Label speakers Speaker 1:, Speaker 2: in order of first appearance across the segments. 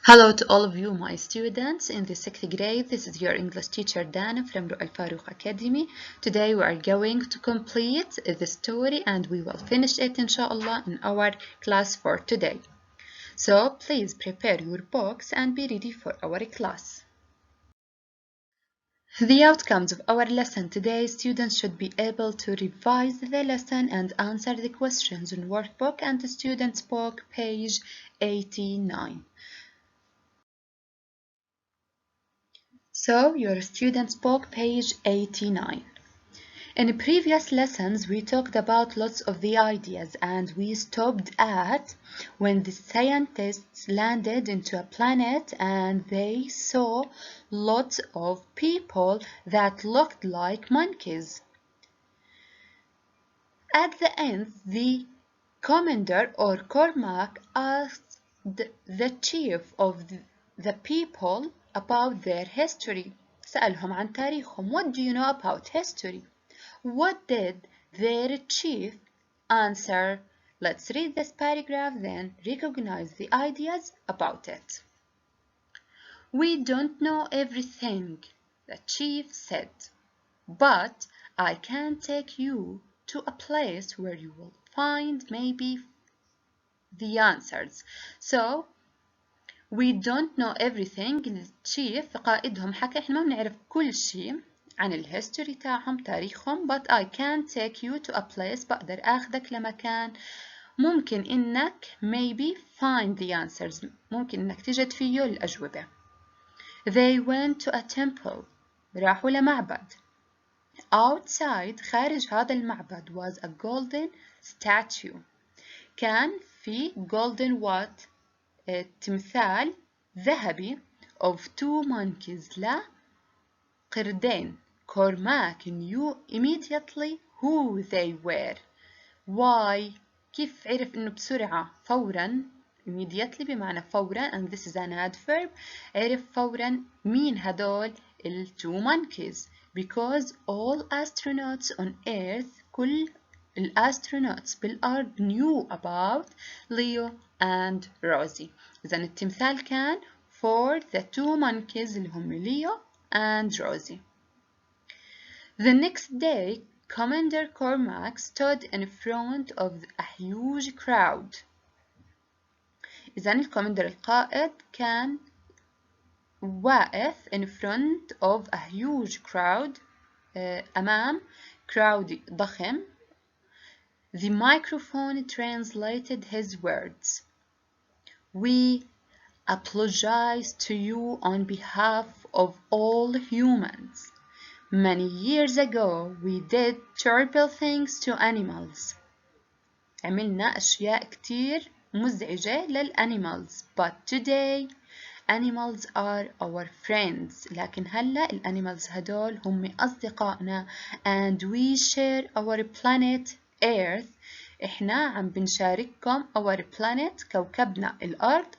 Speaker 1: Hello to all of you, my students in the 6th grade. This is your English teacher Dana from Ru'al Farouk Academy. Today we are going to complete the story and we will finish it inshallah in our class for today. So please prepare your books and be ready for our class. The outcomes of our lesson today, students should be able to revise the lesson and answer the questions in workbook and the student's book, page 89. So, your student's book, page 89. In previous lessons, we talked about lots of the ideas and we stopped at when the scientists landed into a planet and they saw lots of people that looked like monkeys. At the end, the commander or Cormac asked the chief of the people about their history. سألهم عن تاريخهم. What do you know about history? What did their chief answer? Let's read this paragraph, then recognize the ideas about it. We don't know everything, the chief said, but I can take you to a place where you will find maybe the answers. So we don't know everything. الشيف قائدهم حكى احنا ما بنعرف كل شيء عن الهيستوري تاعهم تاريخهم but I can take you to a place بقدر اخذك لمكان ممكن انك maybe find the answers ممكن انك تجد فيه الأجوبة. They went to a temple. راحوا لمعبد. Outside خارج هذا المعبد was a golden statue. كان في golden what? تمثال ذهبي of two monkeys لا قردين. Cormac knew immediately who they were. Why? كيف عرف إنه بسرعة فورا immediately بمعنى فورا and this is an adverb عرف فورا مين هدول ال two monkeys because all astronauts on earth كل الastronauts بالأرض knew about Leo and Rosie. إذا التمثال كان for the two monkeys اللي هم Leo and Rosie. The next day, Commander Cormac stood in front of a huge crowd. إذا الكوماندر القائد كان واقف in front of a huge crowd أمام crowd ضخم. The microphone translated his words. We apologize to you on behalf of all humans. Many years ago, we did terrible things to animals. عملنا أشياء كتير مزعجة للأنيمالز. But today, animals are our friends. لكن هلأ الأنيمالز هدول هم أصدقائنا and we share our planet Earth. إحنا عم بنشارككم our planet كوكبنا الأرض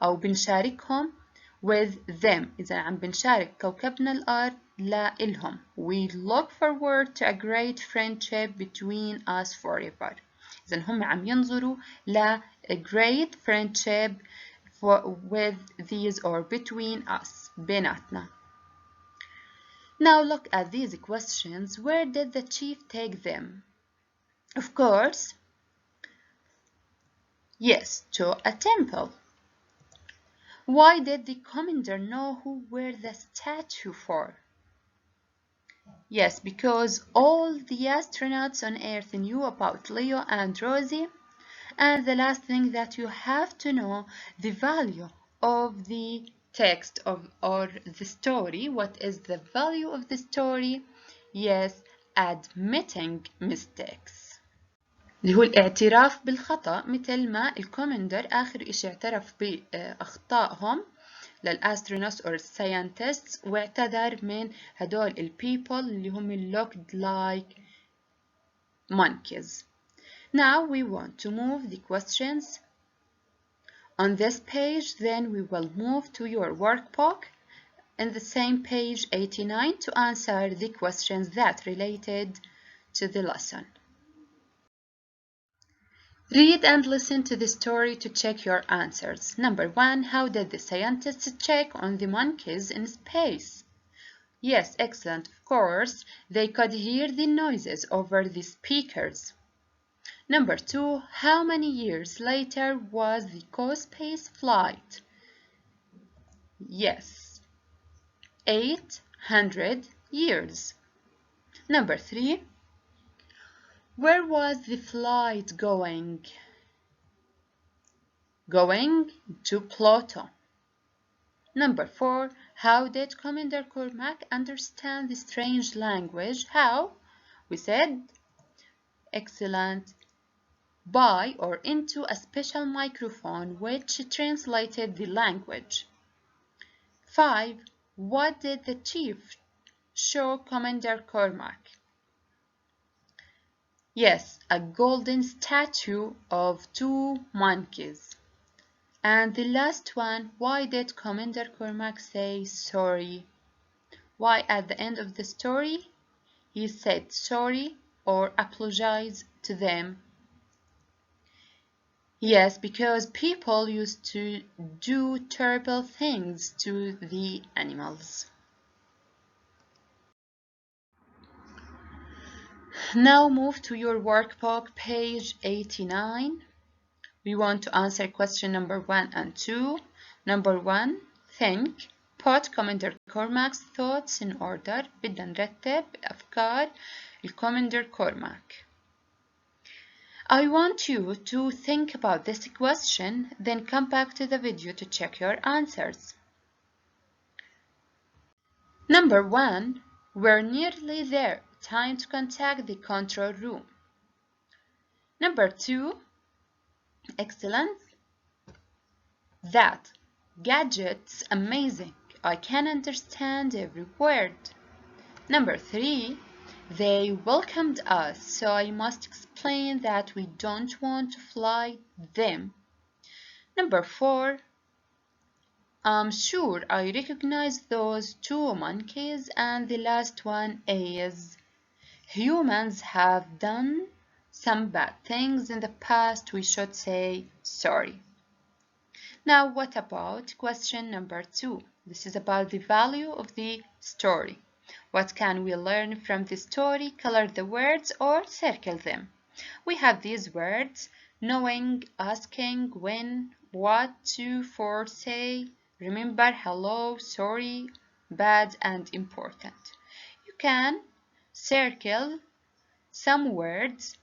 Speaker 1: أو بنشاركهم with them. إذا عم بنشارك كوكبنا الأرض لإلهم. We look forward to a great friendship between us forever. إذا هم عم ينظروا ل a great friendship with these or between us بيناتنا. Now look at these questions. Where did the chief take them? Of course, yes, to a temple. Why did the commander know who were the statue for? Yes, because all the astronauts on Earth knew about Leo and Rosie. And the last thing that you have to know, the value of the text or the story. What is the value of the story? Yes, admitting mistakes. اللي هو الاعتراف بالخطأ مثل ما الكوماندر آخر إشي اعترف بأخطائهم للأسترونوتس or scientists واعتذر من هدول people اللي هم looked like monkeys. Now we want to move the questions on this page, then we will move to your workbook in the same page 89 to answer the questions that related to the lesson. Read and listen to the story to check your answers. Number 1. How did the scientists check on the monkeys in space? Yes, excellent. Of course, they could hear the noises over the speakers. Number 2. How many years later was the co-space flight? Yes, 800 years. Number 3. Where was the flight going? Going to Pluto. Number 4. How did Commander Cormac understand the strange language? How? We said, excellent, by or into a special microphone which translated the language. 5. What did the chief show Commander Cormac? Yes, a golden statue of 2 monkeys. And the last one, why did Commander Cormac say sorry? Why at the end of the story he said sorry or apologized to them? Yes, because people used to do terrible things to the animals. Now move to your workbook, page 89. We want to answer question number 1 and 2. Number 1, think. Put Commander Cormac's thoughts in order. بدنا نرتب أفكار الكوماندر كورماك. I want you to think about this question, then come back to the video to check your answers. Number 1, we're nearly there. Time to contact the control room. Number 2, excellent. That gadget's amazing. I can understand every word. Number 3, they welcomed us, so I must explain that we don't want to fly them. Number 4, I'm sure I recognize those 2 monkeys. And the last one is, humans have done some bad things in the past. We should say sorry. Now, what about question number 2? This is about the value of the story. What can we learn from the story? Color the words or circle them. We have these words: knowing, asking, when, what, to, for, say, remember, hello, sorry, bad, and important. You can circle some words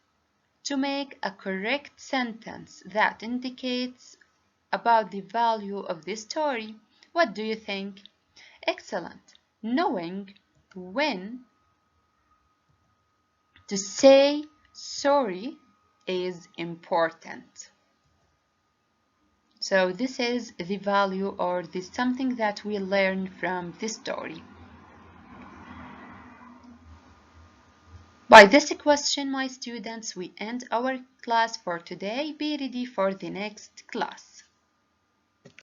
Speaker 1: to make a correct sentence that indicates about the value of this story. What do you think? Excellent. Knowing when to say sorry is important. So this is the value, or this something that we learn from this story. By this question, my students, we end our class for today. Be ready for the next class.